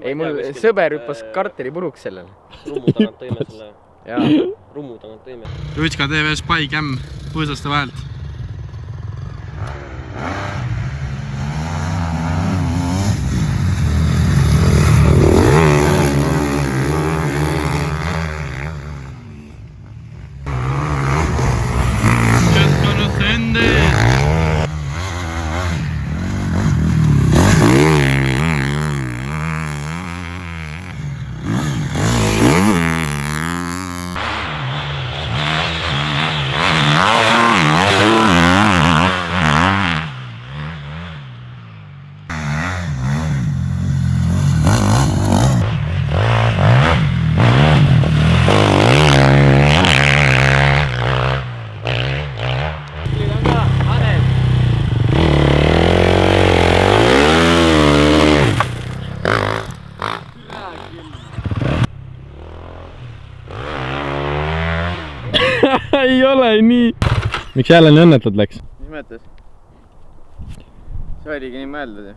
ei, mul sõber hüppas karteri puruks sellele. Rummu tagant tõime selle. Jaa. Rummu tagant tõime. Jutska TV Spy Cam põõsaste vahelt. Ei ole nii. Miks jälle nii õnnetud läks? Mis mõttes? See oligi nii mõeldud ju.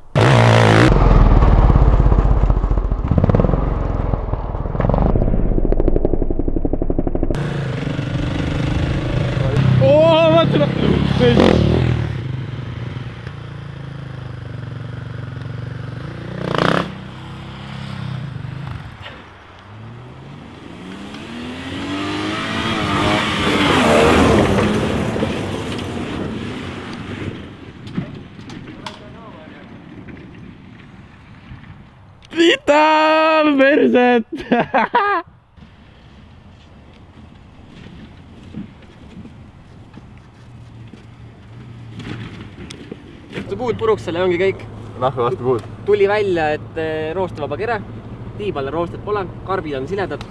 Vital perset! Puud puruks, selle ongi kõik. Nahku vastu puud. Tuli välja, et roostevaba kere. Tiibal roostet pole, karbid on siledad.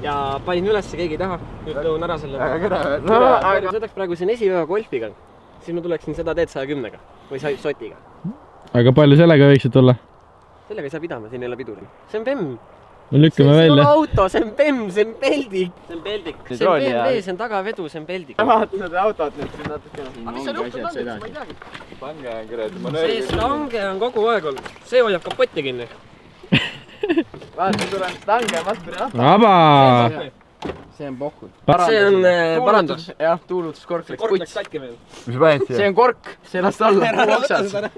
Ja panin üles, keegi ei taha. Nüüd lõun ära selle. Aga kere. Sõidaks praegu siin esipäeva golfiga. Siis ma tuleksin seda teed 110-ga või sotiga. Aga palju sellega võiksid tulla? Sellega ei saa pidama, siin ei ole piduri. See on PEM. Me lükkame See välja. on auto, see on PEM, see on peldik. See on peldik. See on BMW, see on tagavedu, see on peldik. Vaata seda autot nüüd siin natuke. Aga mis seal juhtub on, ma ei teagi. Stange on kuradi. See stange on kogu aeg olnud. See hoiab kapotti kinni. Vaata, tulen stange vastu. Aba! See on pohkud. See on parandus. Jah, tuulutuskork läks Kork läks puts. katki meil. Mis paned siia? See on kork, see last alla.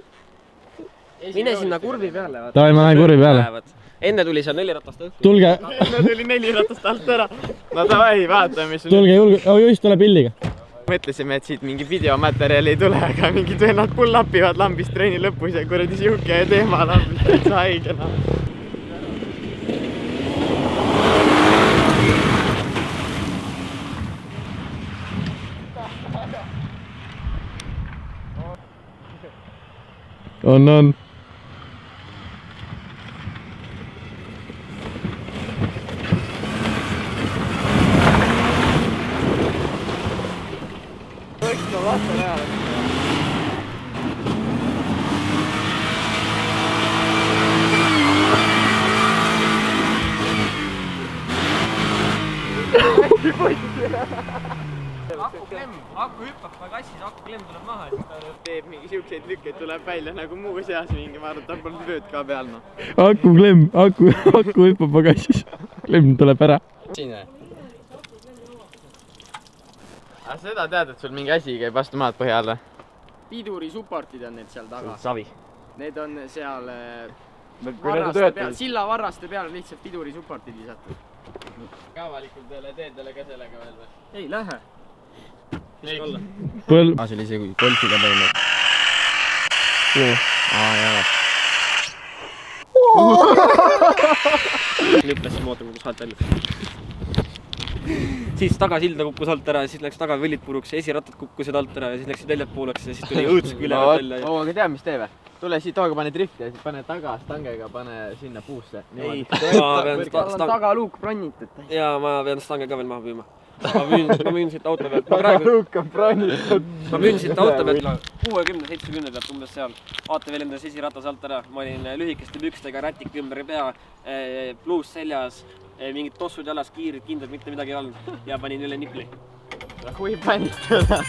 Mine sinna kurvi peale. Tavai, ma lähen kurvi peale. Enne tuli seal 4 ratast õhku. Tulge, Enne tuli 4 ratast alt ära. No davai, vaata, mis on. tulge julge. Oh, just tuleb pilliga. Mõtlesime, et siit mingi videomaterjali ei tule, aga mingid vennad pull-upivad lambist treeni lõpus ja kuradi sihuke teema lambist täitsa haigena. On. Võiks ma vaatan ära. Aku hüppab pagassis, aku klemm tuleb maha. Teeb mingi siukseid lükkeid, tuleb välja nagu muuseas mingi, ma arvan, et tal pole tööd ka peal, noh. Aku klemm, aku hüppab pagassis. Klemm tuleb ära. Siin või? Aga seda tead, et sul mingi asi käib vastu maad põhja alla? Piduri supportid on need seal taga. Savi. Need on seal silla varraste peal lihtsalt piduri supportid lisatud. Avalikult teedele ka sellega veel või? Ei lähe. See oli see golfiga peale. Lüppas mootor kukkus alt välja. Siis tagasilda kukkus alt ära ja siis läks tagavõlid puruks ja esirattad kukkusid alt ära ja siis läksid väljapooleks ja siis tuli õudselt ülevad välja. Aga tead, mis tee või? Tule siit hooga, pane drifti ja siis pane taga stangega, pane sinna puusse. Ei, ma pean tagaluuk bronnitud. Jaa, ma pean stange ka veel maha püüma. Ma müün siit auto pealt. Tagaluuk on bronnitud. Ma müün siit auto pealt 60-70 pealt umbes seal. ATV lendas esiratas alt ära. Ma olin lühikeste pükstega, rätik ümber pea, pluus seljas, mingid tossud jalas, kiirid, kindlad, mitte midagi ei olnud. Ja panin üle nipli. Kui panid teda?